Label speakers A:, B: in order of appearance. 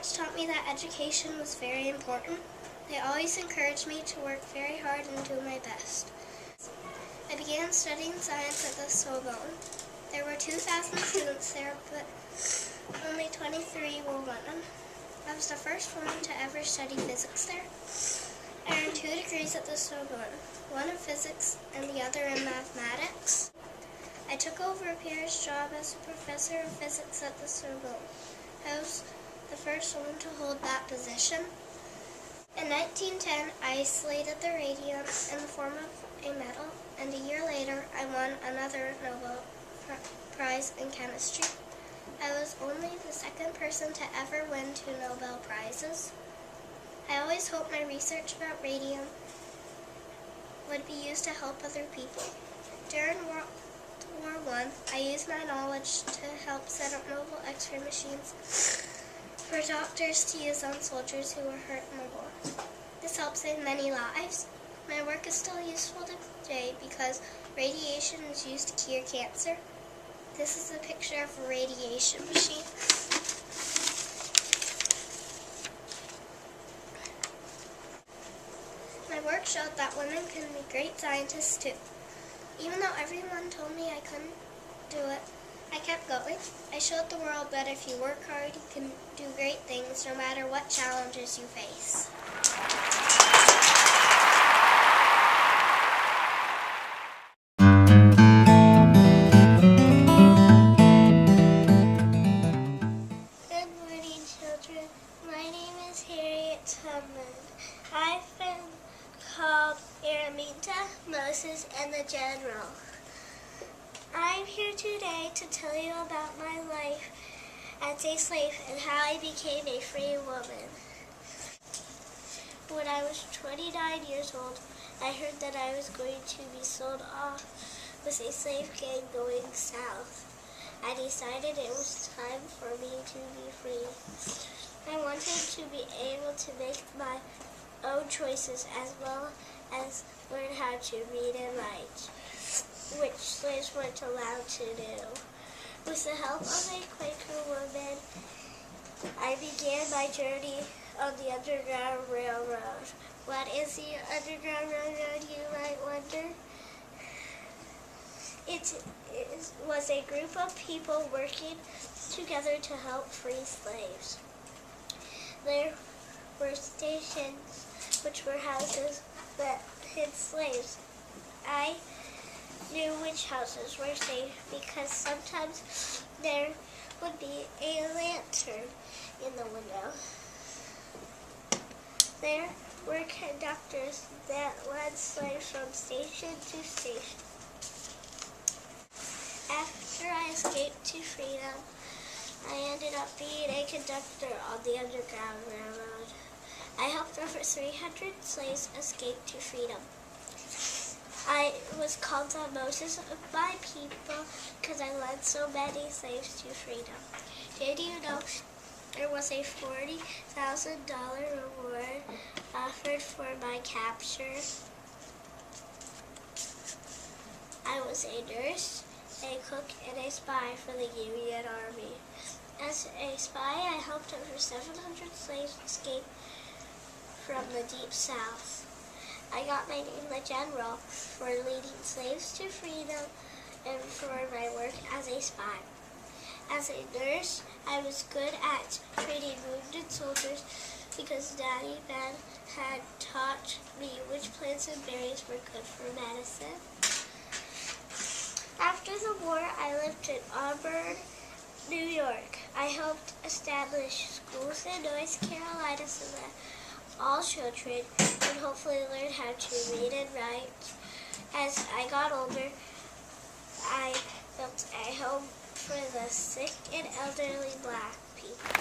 A: parents taught me that education was very important. They always encouraged me to work very hard and do my best. I began studying science at the Sorbonne. There were 2,000 students there, but only 23 were women. I was the first woman to ever study physics there. I earned 2 degrees at the Sorbonne, one in physics and the other in mathematics. I took over Pierre's job as a professor of physics at the Sorbonne. I was the first woman to hold that position. In 1910, I isolated the radium in the form of a metal, and a year later, I won another Nobel Prize in chemistry. I was only the second person to ever win 2 Nobel Prizes. I always hoped my research about radium would be used to help other people. During World War I, I used my knowledge to help set up mobile X-ray machines for doctors to use on soldiers who were hurt in the war. This helped save many lives. My work is still useful today because radiation is used to cure cancer. This is a picture of a radiation machine. My work showed that women can be great scientists too. Even though everyone told me I couldn't do it, I kept going. I showed the world that if you work hard, you can do great things no matter what challenges you face. Good morning, children. My name is Harriet Tubman. I've been called Araminta, Moses, and the General. I'm here today to tell you about my life as a slave and how I became a free woman. When I was 29 years old, I heard that I was going to be sold off with a slave gang going south. I decided it was time for me to be free. I wanted to be able to make my own choices as well as learn how to read and write, which slaves weren't allowed to do. With the help of a Quaker woman, I began my journey on the Underground Railroad. What is the Underground Railroad, you might wonder? It was a group of people working together to help free slaves. There were stations, which were houses that hid slaves. I knew which houses were safe because sometimes there would be a lantern in the window. There were conductors that led slaves from station to station. After I escaped to freedom, I ended up being a conductor on the Underground Railroad. I helped over 300 slaves escape to freedom. I was called the Moses of my people because I led so many slaves to freedom. Did you know there was a $40,000 reward offered for my capture? I was a nurse, a cook, and a spy for the Union Army. As a spy, I helped over 700 slaves escape from the Deep South. I got my name, the General, for leading slaves to freedom and for my work as a spy. As a nurse, I was good at treating wounded soldiers because Daddy Ben had taught me which plants and berries were good for medicine. After the war, I lived in Auburn, New York. I helped establish schools in North Carolina so that all children would hopefully learn how to read and write. As I got older, I built a home for the sick and elderly Black people.